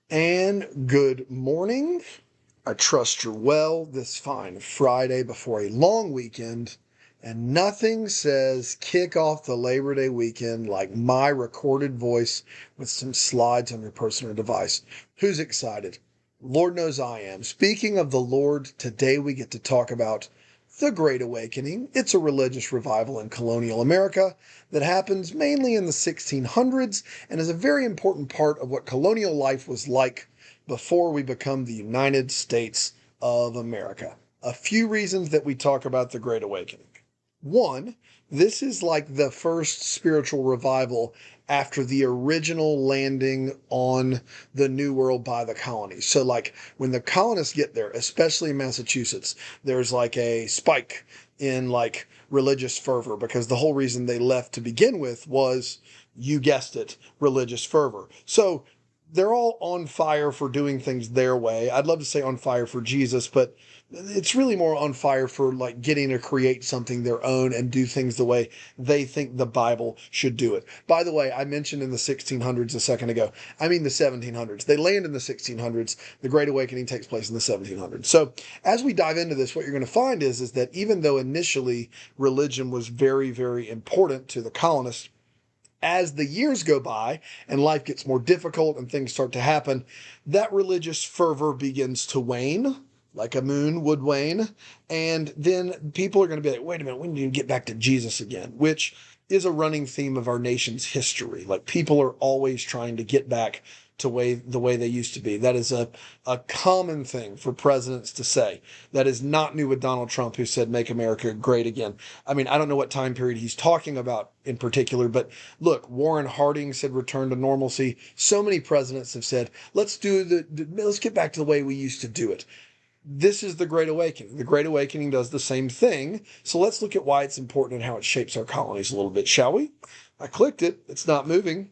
And good morning. I trust you're well this fine Friday before a long weekend. And nothing says kick off the Labor Day weekend like my recorded voice with some slides on your personal device. Who's excited? Lord knows I am. Speaking of the Lord, today we get to talk about the Great Awakening. It's a religious revival in colonial America that happens mainly in the 1600s and is a very important part of what colonial life was like before we become the United States of America. A few reasons that we talk about the Great Awakening. One, this is like the first spiritual revival after the original landing on the New World by the colonies. So, like when the colonists get there, especially in Massachusetts, there's like a spike in like religious fervor because the whole reason they left to begin with was, you guessed it, religious fervor. So, they're all on fire for doing things their way. I'd love to say on fire for Jesus, but it's really more on fire for like getting to create something their own and do things the way they think the Bible should do it. By the way, I mentioned in the 1600s a second ago. I mean the 1700s. They land in the 1600s. The Great Awakening takes place in the 1700s. So as we dive into this, what you're going to find is that even though initially religion was very, very important to the colonists, as the years go by and life gets more difficult and things start to happen, that religious fervor begins to wane, like a moon would wane. And then people are going to be like, wait a minute, we need to get back to Jesus again, which is a running theme of our nation's history. Like people are always trying to get back to the way they used to be. That is a common thing for presidents to say. That is not new with Donald Trump, who said, make America great again. I mean, I don't know what time period he's talking about in particular, but look, Warren Harding said return to normalcy. So many presidents have said, let's get back to the way we used to do it. This is the Great Awakening. The Great Awakening does the same thing. So let's look at why it's important and how it shapes our colonies a little bit, shall we? I clicked it. It's not moving.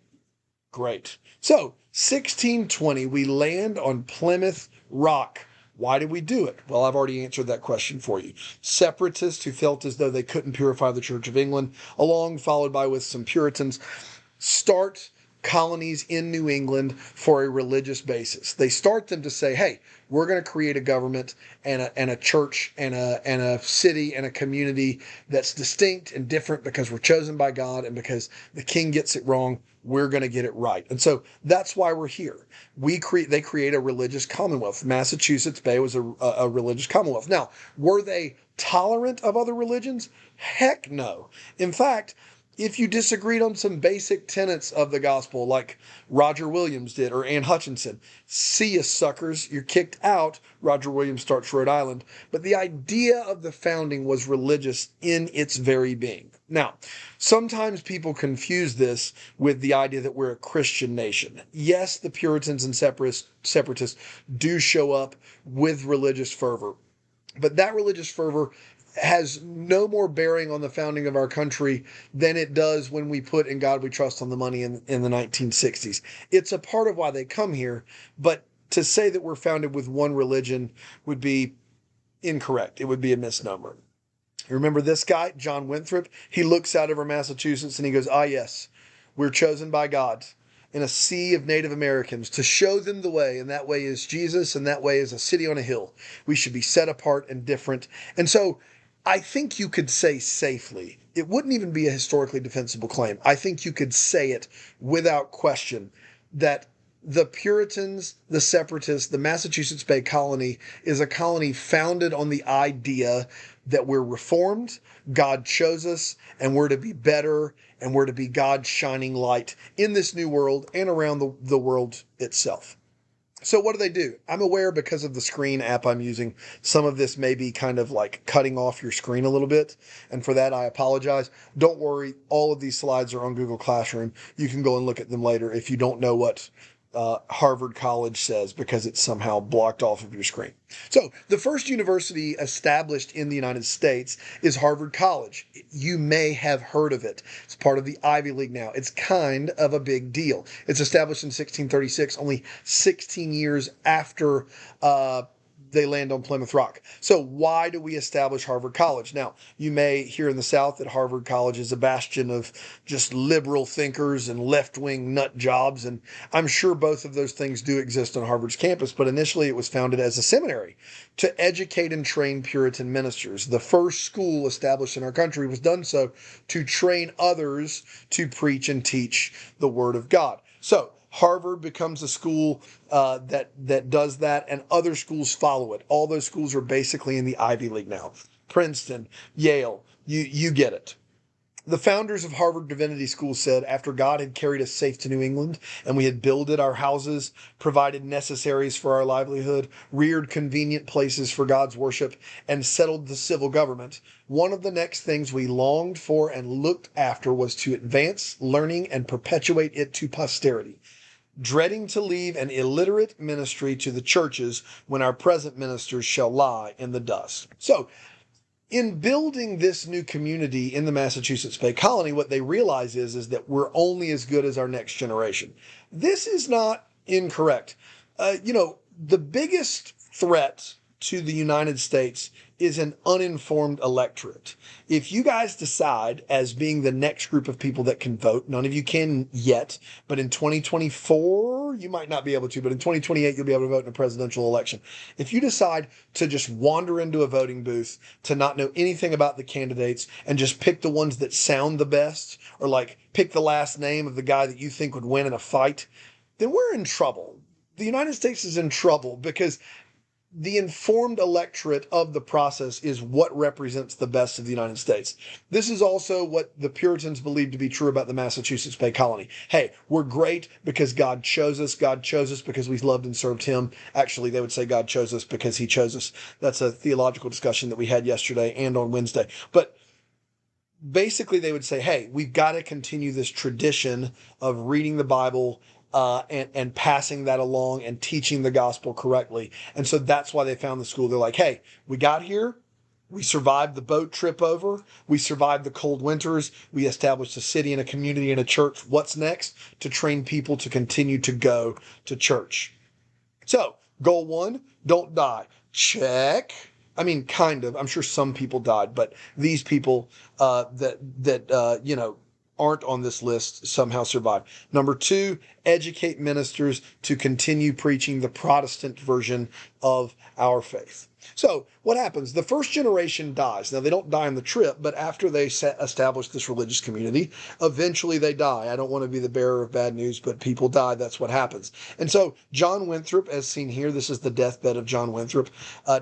Great. So, 1620, we land on Plymouth Rock. Why did we do it? Well, I've already answered that question for you. Separatists who felt as though they couldn't purify the Church of England, along followed by with some Puritans, start colonies in New England for a religious basis. They start them to say, hey, we're going to create a government and a church and a city and a community that's distinct and different because we're chosen by God and because the king gets it wrong, we're going to get it right. And so that's why we're here. They create a religious commonwealth. Massachusetts Bay was a religious commonwealth. Now, were they tolerant of other religions? Heck no. In fact, if you disagreed on some basic tenets of the gospel, like Roger Williams did or Ann Hutchinson, see ya, suckers, you're kicked out. Roger Williams starts Rhode Island. But the idea of the founding was religious in its very being. Now, sometimes people confuse this with the idea that we're a Christian nation. Yes, the Puritans and separatists do show up with religious fervor, but that religious fervor has no more bearing on the founding of our country than it does when we put In God We Trust on the money in the 1960s. It's a part of why they come here, but to say that we're founded with one religion would be incorrect. It would be a misnomer. You remember this guy, John Winthrop? He looks out over Massachusetts and he goes, ah, yes, we're chosen by God in a sea of Native Americans to show them the way, and that way is Jesus, and that way is a city on a hill. We should be set apart and different. And so I think you could say safely, it wouldn't even be a historically defensible claim. I think you could say it without question that the Puritans, the Separatists, the Massachusetts Bay Colony is a colony founded on the idea that we're reformed, God chose us, and we're to be better, and we're to be God's shining light in this new world and around the world itself. So what do? I'm aware because of the screen app I'm using, some of this may be kind of like cutting off your screen a little bit. And for that, I apologize. Don't worry. All of these slides are on Google Classroom. You can go and look at them later if you don't know what Harvard College says because it's somehow blocked off of your screen. So the first university established in the United States is Harvard College. You may have heard of it. It's part of the Ivy League now. It's kind of a big deal. It's established in 1636, only 16 years after they land on Plymouth Rock. So why do we establish Harvard College? Now, you may hear in the South that Harvard College is a bastion of just liberal thinkers and left-wing nut jobs, and I'm sure both of those things do exist on Harvard's campus, but initially it was founded as a seminary to educate and train Puritan ministers. The first school established in our country was done so to train others to preach and teach the Word of God. So Harvard becomes a school that does that, and other schools follow it. All those schools are basically in the Ivy League now. Princeton, Yale, you get it. The founders of Harvard Divinity School said, after God had carried us safe to New England, and we had builded our houses, provided necessaries for our livelihood, reared convenient places for God's worship, and settled the civil government, one of the next things we longed for and looked after was to advance learning and perpetuate it to posterity, dreading to leave an illiterate ministry to the churches when our present ministers shall lie in the dust. So, in building this new community in the Massachusetts Bay Colony, what they realize is that we're only as good as our next generation. This is not incorrect. The biggest threat to the United States is an uninformed electorate. If you guys decide, as being the next group of people that can vote, none of you can yet, but in 2024, you might not be able to, but in 2028, you'll be able to vote in a presidential election. If you decide to just wander into a voting booth, to not know anything about the candidates, and just pick the ones that sound the best, or like pick the last name of the guy that you think would win in a fight, then we're in trouble. The United States is in trouble because the informed electorate of the process is what represents the best of the United States. This is also what the Puritans believed to be true about the Massachusetts Bay Colony. Hey, we're great because God chose us. God chose us because we loved and served him. Actually, they would say God chose us because he chose us. That's a theological discussion that we had yesterday and on Wednesday. But basically, they would say, hey, we've got to continue this tradition of reading the Bible and passing that along and teaching the gospel correctly. And so that's why they found the school. They're like, hey, we got here. We survived the boat trip over. We survived the cold winters. We established a city and a community and a church. What's next? To train people to continue to go to church. So, goal 1, don't die. Check. I mean, kind of. I'm sure some people died, but these people that aren't on this list somehow survive. Number 2, educate ministers to continue preaching the Protestant version of our faith. So what happens? The first generation dies. Now, they don't die on the trip, but after they establish this religious community, eventually they die. I don't want to be the bearer of bad news, but people die. That's what happens. And so John Winthrop, as seen here, this is the deathbed of John Winthrop,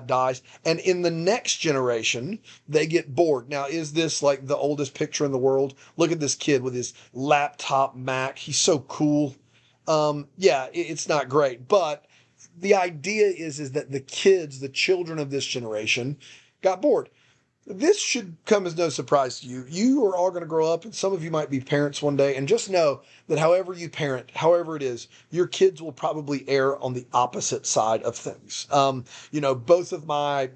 dies. And in the next generation, they get bored. Now, is this like the oldest picture in the world? Look at this kid with his laptop Mac. He's so cool. It's not great, but the idea is that the children of this generation got bored. This should come as no surprise to you. You are all going to grow up, and some of you might be parents one day, and just know that however you parent, however it is, your kids will probably err on the opposite side of things. Both of my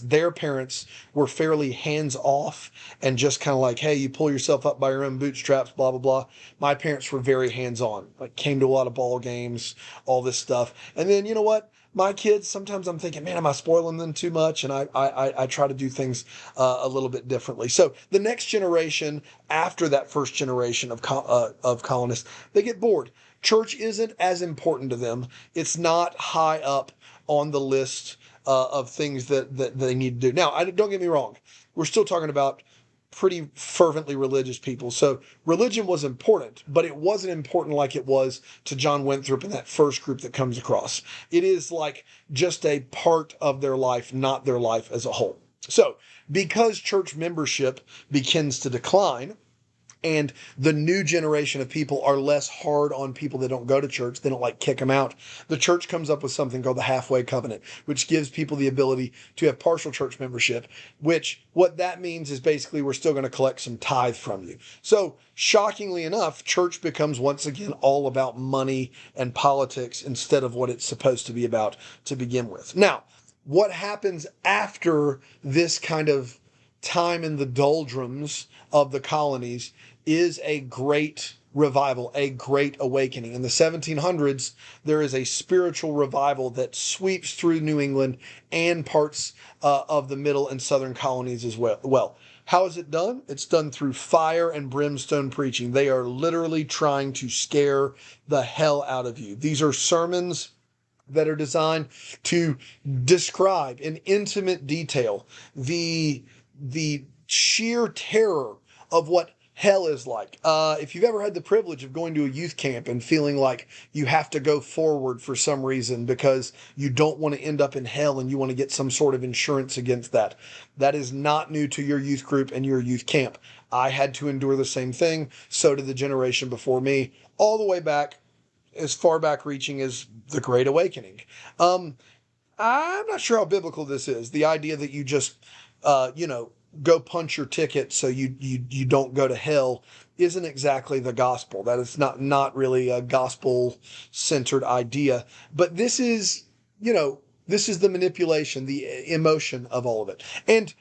their parents were fairly hands-off and just kind of like, hey, you pull yourself up by your own bootstraps, blah, blah, blah. My parents were very hands-on, like came to a lot of ball games, all this stuff. And then, you know what? My kids, sometimes I'm thinking, man, am I spoiling them too much? And I try to do things a little bit differently. So the next generation, after that first generation of colonists, they get bored. Church isn't as important to them. It's not high up on the list of things that they need to do. Now, don't get me wrong. We're still talking about pretty fervently religious people. So religion was important, but it wasn't important like it was to John Winthrop and that first group that comes across. It is like just a part of their life, not their life as a whole. So because church membership begins to decline, and the new generation of people are less hard on people that don't go to church. They don't like kick them out. The church comes up with something called the halfway covenant, which gives people the ability to have partial church membership, which what that means is basically we're still going to collect some tithe from you. So shockingly enough, church becomes once again all about money and politics instead of what it's supposed to be about to begin with. Now, what happens after this kind of time in the doldrums of the colonies is a great revival, a great awakening. In the 1700s, there is a spiritual revival that sweeps through New England and parts of the middle and southern colonies as well. How is it done? It's done through fire and brimstone preaching. They are literally trying to scare the hell out of you. These are sermons that are designed to describe in intimate detail the sheer terror of what hell is like. If you've ever had the privilege of going to a youth camp and feeling like you have to go forward for some reason because you don't want to end up in hell and you want to get some sort of insurance against that, that is not new to your youth group and your youth camp. I had to endure the same thing. So did the generation before me, all the way back, as far back reaching as the Great Awakening. I'm not sure how biblical this is. The idea that you just, go punch your ticket so you don't go to hell isn't exactly the gospel. That is not really a gospel centered idea. But this is, this is the manipulation, the emotion of all of it. And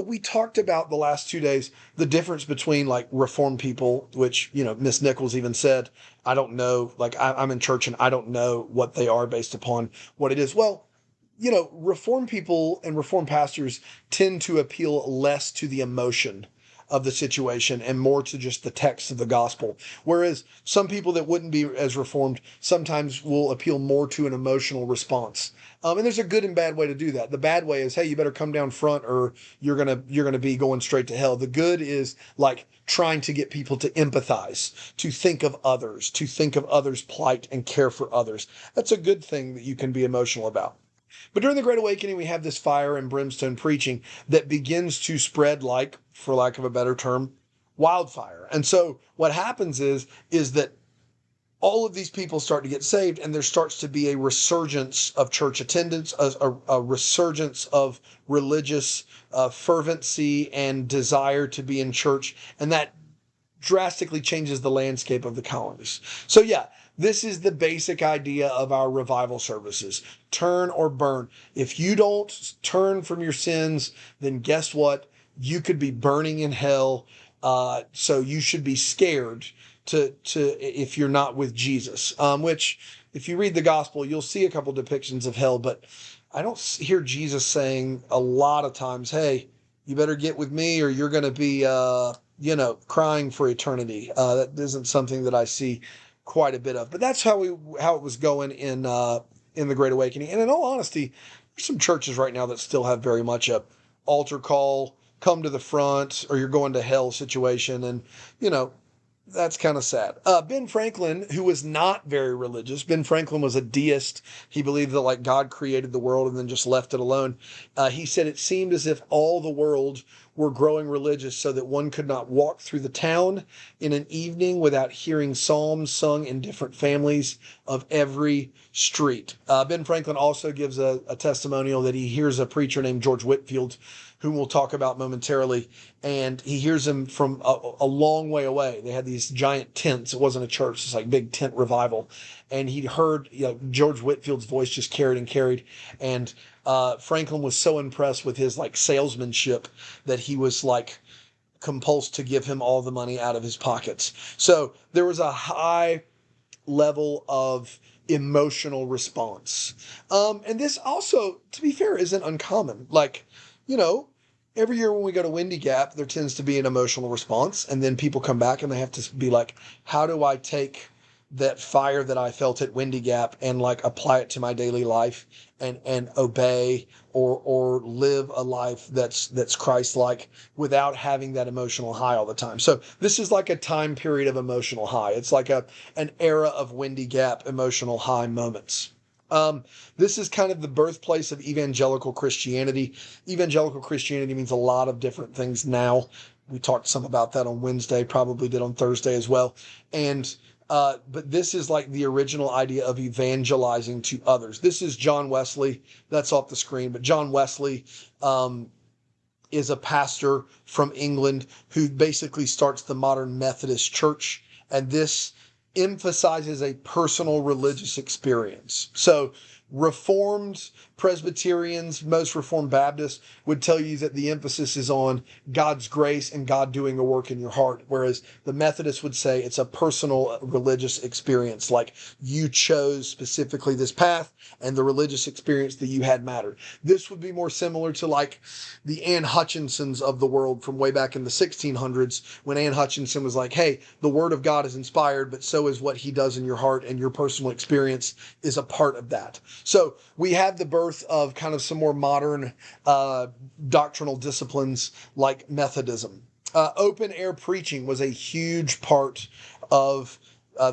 we talked about the last 2 days, the difference between like Reformed people, which, Miss Nichols even said, I don't know, like I'm in church and I don't know what they are based upon what it is. Well, Reformed people and Reformed pastors tend to appeal less to the emotion of the situation and more to just the text of the gospel. Whereas some people that wouldn't be as Reformed sometimes will appeal more to an emotional response. And there's a good and bad way to do that. The bad way is, hey, you better come down front or you're gonna be going straight to hell. The good is like trying to get people to empathize, to think of others' plight and care for others. That's a good thing that you can be emotional about. But during the Great Awakening, we have this fire and brimstone preaching that begins to spread like, for lack of a better term, wildfire. And so what happens is that all of these people start to get saved, and there starts to be a resurgence of church attendance, a resurgence of religious fervency and desire to be in church, and that drastically changes the landscape of the colonies. So yeah, this is the basic idea of our revival services. Turn or burn. If you don't turn from your sins, then guess what? You could be burning in hell. So you should be scared to if you're not with Jesus. Which, if you read the gospel, you'll see a couple depictions of hell, but I don't hear Jesus saying a lot of times, "Hey, you better get with me, or you're going to be, crying for eternity." That isn't something that I see quite a bit of. But that's how it was going in the Great Awakening. And in all honesty, there's some churches right now that still have very much a altar call, come to the front, or you're going to hell situation, and that's kind of sad. Ben Franklin, who was not very religious, Ben Franklin was a deist. He believed that like God created the world and then just left it alone. He said it seemed as if all the world were growing religious so that one could not walk through the town in an evening without hearing psalms sung in different families of every street. Ben Franklin also gives a testimonial that he hears a preacher named George Whitefield, whom we'll talk about momentarily, and he hears him from a long way away. They had these giant tents. It wasn't a church. It's like big tent revival. And he heard George Whitefield's voice just carried and carried. And Franklin was so impressed with his like salesmanship that he was like compulsed to give him all the money out of his pockets. So there was a high level of emotional response. And this also, to be fair, isn't uncommon. Like, every year when we go to Windy Gap, there tends to be an emotional response. And then people come back and they have to be like, how do I take that fire that I felt at Windy Gap and like apply it to my daily life and obey or live a life that's Christ-like without having that emotional high all the time. So this is like a time period of emotional high. It's like an era of Windy Gap emotional high moments. This is kind of the birthplace of evangelical Christianity. Evangelical Christianity means a lot of different things now. We talked some about that on Wednesday, probably did on Thursday as well. And but this is like the original idea of evangelizing to others. This is John Wesley. That's off the screen, but John Wesley is a pastor from England who basically starts the modern Methodist Church, and this emphasizes a personal religious experience. So Reformed Presbyterians, most Reformed Baptists would tell you that the emphasis is on God's grace and God doing a work in your heart, whereas the Methodists would say it's a personal religious experience, like you chose specifically this path and the religious experience that you had mattered. This would be more similar to like the Anne Hutchinsons of the world from way back in the 1600s, when Anne Hutchinson was like, hey, the Word of God is inspired, but so is what He does in your heart, and your personal experience is a part of that. So we have the birth of kind of some more modern doctrinal disciplines like Methodism. Open air preaching was a huge part of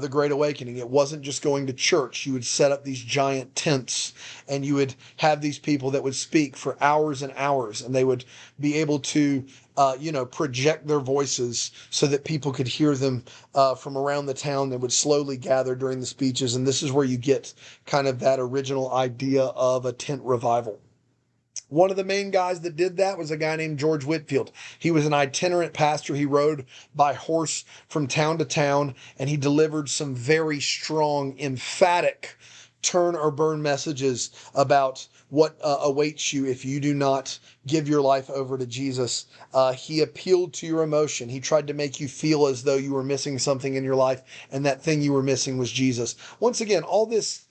the Great Awakening. It wasn't just going to church. You would set up these giant tents and you would have these people that would speak for hours and hours, and they would be able to project their voices so that people could hear them from around the town. They would slowly gather during the speeches, and this is where you get kind of that original idea of a tent revival. One of the main guys that did that was a guy named George Whitefield. He was an itinerant pastor. He rode by horse from town to town, and he delivered some very strong, emphatic turn or burn messages about what awaits you if you do not give your life over to Jesus. He appealed to your emotion. He tried to make you feel as though you were missing something in your life, and that thing you were missing was Jesus. Once again, all this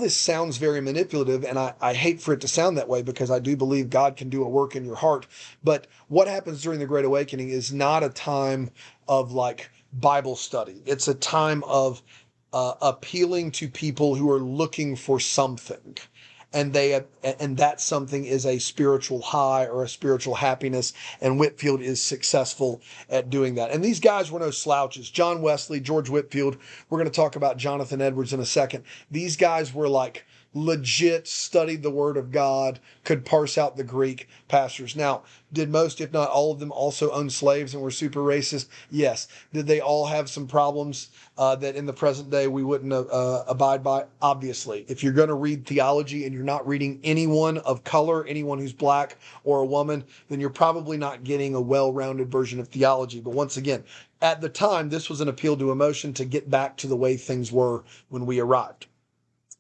sounds very manipulative, and I hate for it to sound that way, because I do believe God can do a work in your heart. But what happens during the Great Awakening is not a time of like Bible study. It's a time of appealing to people who are looking for something. And that something is a spiritual high or a spiritual happiness, and Whitefield is successful at doing that. And these guys were no slouches. John Wesley, George Whitefield. We're going to talk about Jonathan Edwards in a second. These guys were like legit, studied the Word of God, could parse out the Greek pastors. Now, did most, if not all of them, also own slaves and were super racist? Yes. Did they all have some problems that in the present day we wouldn't abide by? Obviously. If you're going to read theology and you're not reading anyone of color, anyone who's black or a woman, then you're probably not getting a well-rounded version of theology. But once again, at the time, this was an appeal to emotion to get back to the way things were when we arrived.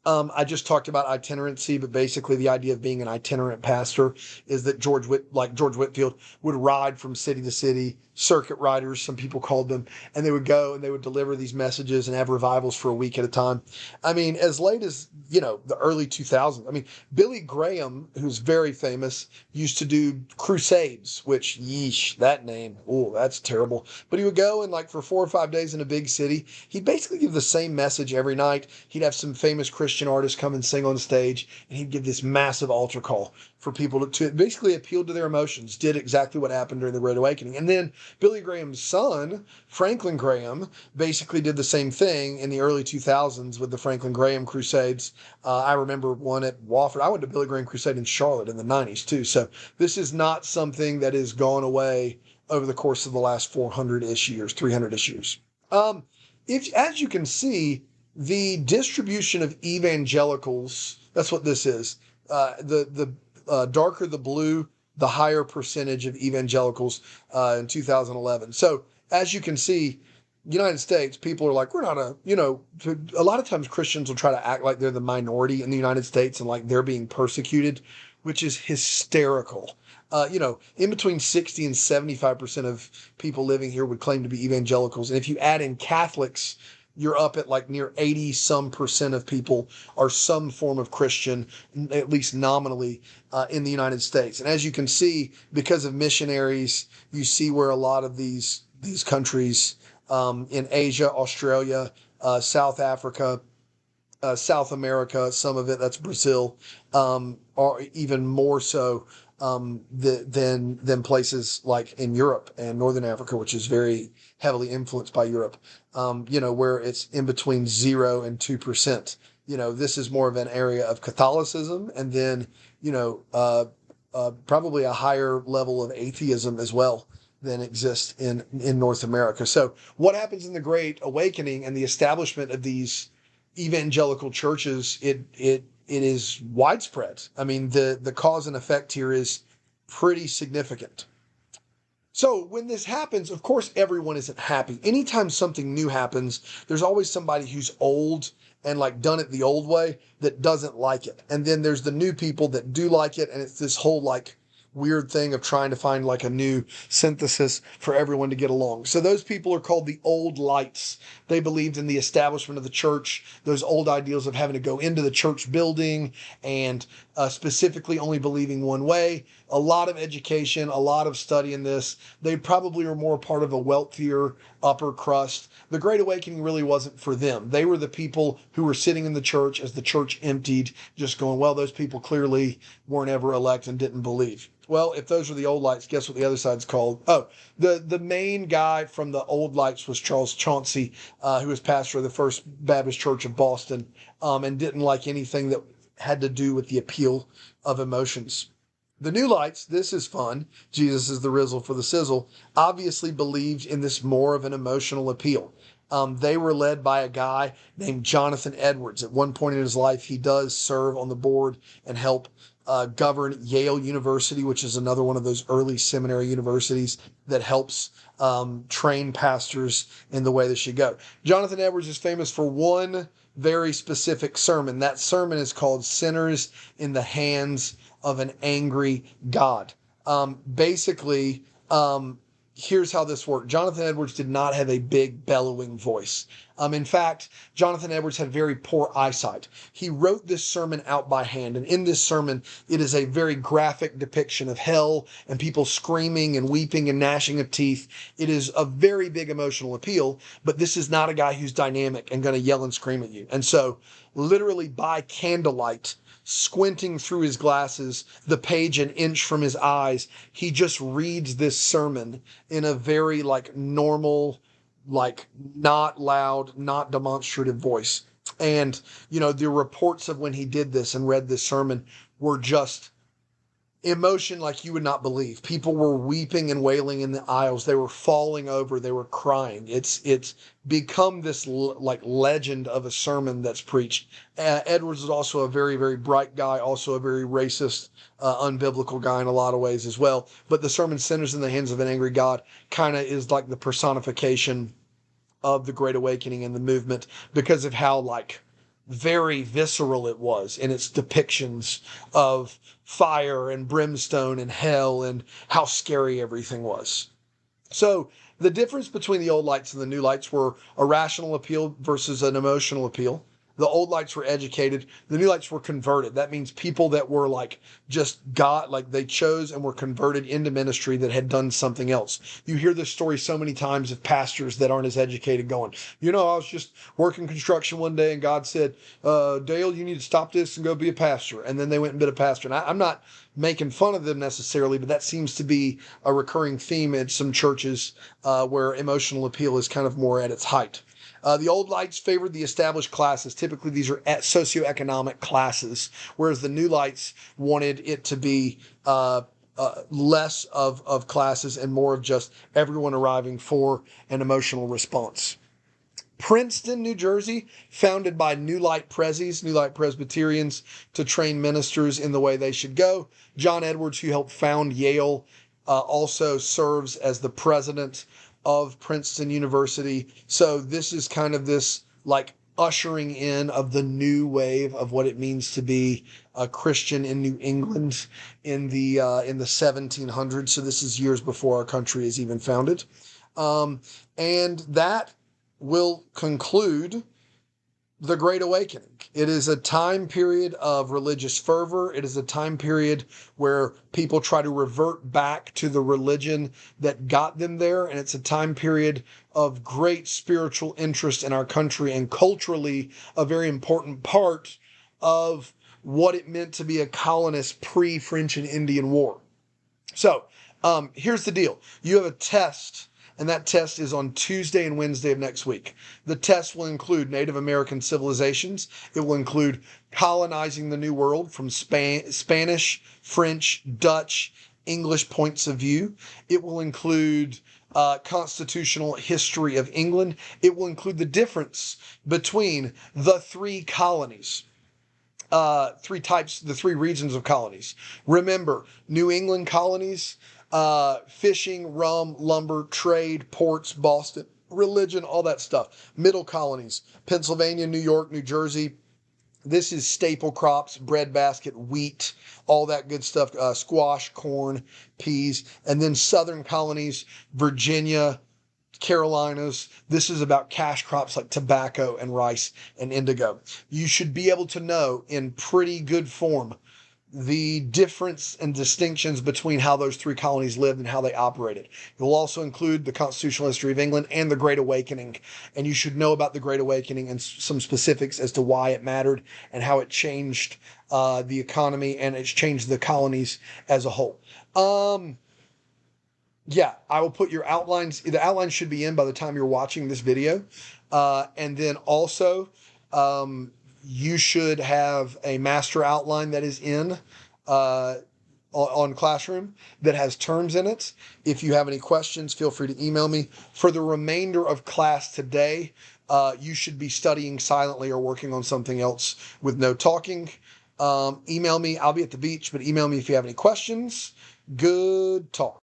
I just talked about itinerancy, but basically the idea of being an itinerant pastor is that George Whitefield would ride from city to city, circuit riders, some people called them, and they would go and they would deliver these messages and have revivals for a week at a time. I mean, as late as, the early 2000s. I mean, Billy Graham, who's very famous, used to do crusades, which, yeesh, that name, oh, that's terrible. But he would go and like for 4 or 5 days in a big city, he'd basically give the same message every night. He'd have some famous Christian artists come and sing on stage, and he'd give this massive altar call for people to basically appeal to their emotions. Did exactly what happened during the Great Awakening. And then Billy Graham's son, Franklin Graham, basically did the same thing in the early 2000s with the Franklin Graham Crusades. I remember one at Wofford. I went to Billy Graham Crusade in Charlotte in the 90s too. So this is not something that has gone away over the course of the last 400-ish years, 300-ish years. As you can see, the distribution of evangelicals, that's what this is. The darker the blue, the higher percentage of evangelicals in 2011. So as you can see, United States, people are like, we're not a lot of times Christians will try to act like they're the minority in the United States and like they're being persecuted, which is hysterical. In between 60 and 75% of people living here would claim to be evangelicals. And if you add in Catholics, you're up at like near 80 some percent of people are some form of Christian, at least nominally, in the United States. And as you can see, because of missionaries, you see where a lot of these countries in Asia, Australia, South Africa, South America, some of it, that's Brazil, are even more so than places like in Europe and Northern Africa, which is very heavily influenced by Europe, where it's in between 0 and 2%. This is more of an area of Catholicism, and then, probably a higher level of atheism as well than exists in North America. So what happens in the Great Awakening and the establishment of these evangelical churches, it is widespread. I mean, the cause and effect here is pretty significant. So when this happens, of course, everyone isn't happy. Anytime something new happens, there's always somebody who's old and like done it the old way that doesn't like it. And then there's the new people that do like it. And it's this whole like weird thing of trying to find like a new synthesis for everyone to get along. So those people are called the Old Lights. They believed in the establishment of the church, those old ideals of having to go into the church building and specifically only believing one way. A lot of education, a lot of study in this. They probably were more part of a wealthier upper crust. The Great Awakening really wasn't for them. They were the people who were sitting in the church as the church emptied, just going, well, those people clearly weren't ever elect and didn't believe. Well, if those are the Old Lights, guess what the other side's called? Oh, the main guy from the Old Lights was Charles Chauncey, who was pastor of the First Baptist Church of Boston, and didn't like anything that had to do with the appeal of emotions. The New Lights, this is fun. Jesus is the rizzle for the sizzle, obviously believed in this more of an emotional appeal. They were led by a guy named Jonathan Edwards. At one point in his life, he does serve on the board and help govern Yale University, which is another one of those early seminary universities that helps train pastors in the way they should go. Jonathan Edwards is famous for one very specific sermon. That sermon is called Sinners in the Hands of an Angry God. Basically, here's how this worked. Jonathan Edwards did not have a big bellowing voice. In fact, Jonathan Edwards had very poor eyesight. He wrote this sermon out by hand, and in this sermon, it is a very graphic depiction of hell and people screaming and weeping and gnashing of teeth. It is a very big emotional appeal, but this is not a guy who's dynamic and going to yell and scream at you. And so, literally by candlelight, squinting through his glasses, the page an inch from his eyes, he just reads this sermon in a very like normal, like not loud, not demonstrative voice. And, the reports of when he did this and read this sermon were just emotion like you would not believe. People were weeping and wailing in the aisles. They were falling over. They were crying. It's become this like legend of a sermon that's preached. Edwards is also a very, very bright guy, also a very racist, unbiblical guy in a lot of ways as well. But the sermon Sinners in the Hands of an Angry God kind of is like the personification of the Great Awakening and the movement because of how like very visceral it was in its depictions of fire and brimstone and hell and how scary everything was. So the difference between the Old Lights and the New Lights were a rational appeal versus an emotional appeal. The Old Lights were educated. The New Lights were converted. That means people that were like just got, like they chose and were converted into ministry that had done something else. You hear this story so many times of pastors that aren't as educated going, I was just working construction one day and God said, Dale, you need to stop this and go be a pastor. And then they went and been a pastor. And I'm not making fun of them necessarily, but that seems to be a recurring theme in some churches where emotional appeal is kind of more at its height. The Old Lights favored the established classes. Typically, these are socioeconomic classes, whereas the New Lights wanted it to be less of classes and more of just everyone arriving for an emotional response. Princeton, New Jersey, founded by New Light Presbyterians, to train ministers in the way they should go. John Edwards, who helped found Yale, also serves as the president of Princeton University. So this is kind of this like ushering in of the new wave of what it means to be a Christian in New England in the 1700s. So this is years before our country is even founded. And that will conclude the Great Awakening. It is a time period of religious fervor. It is a time period where people try to revert back to the religion that got them there. And it's a time period of great spiritual interest in our country and culturally a very important part of what it meant to be a colonist pre-French and Indian War. So here's the deal. You have a test, and that test is on Tuesday and Wednesday of next week. The test will include Native American civilizations. It will include colonizing the New World from Spanish, French, Dutch, English points of view. It will include constitutional history of England. It will include the difference between the three colonies. The three regions of colonies. Remember, New England colonies, fishing, rum, lumber, trade, ports, Boston, religion, all that stuff. Middle colonies, Pennsylvania, New York, New Jersey. This is staple crops, breadbasket, wheat, all that good stuff, squash, corn, peas. And then southern colonies, Virginia, Carolinas. This is about cash crops like tobacco and rice and indigo. You should be able to know in pretty good form the difference and distinctions between how those three colonies lived and how they operated. You'll also include the constitutional history of England and the Great Awakening, and you should know about the Great Awakening and some specifics as to why it mattered and how it changed the economy and it's changed the colonies as a whole. Yeah, I will put your outlines. The outlines should be in by the time you're watching this video. And then also, you should have a master outline that is in on Classroom that has terms in it. If you have any questions, feel free to email me. For the remainder of class today, you should be studying silently or working on something else with no talking. Email me. I'll be at the beach, but email me if you have any questions. Good talk.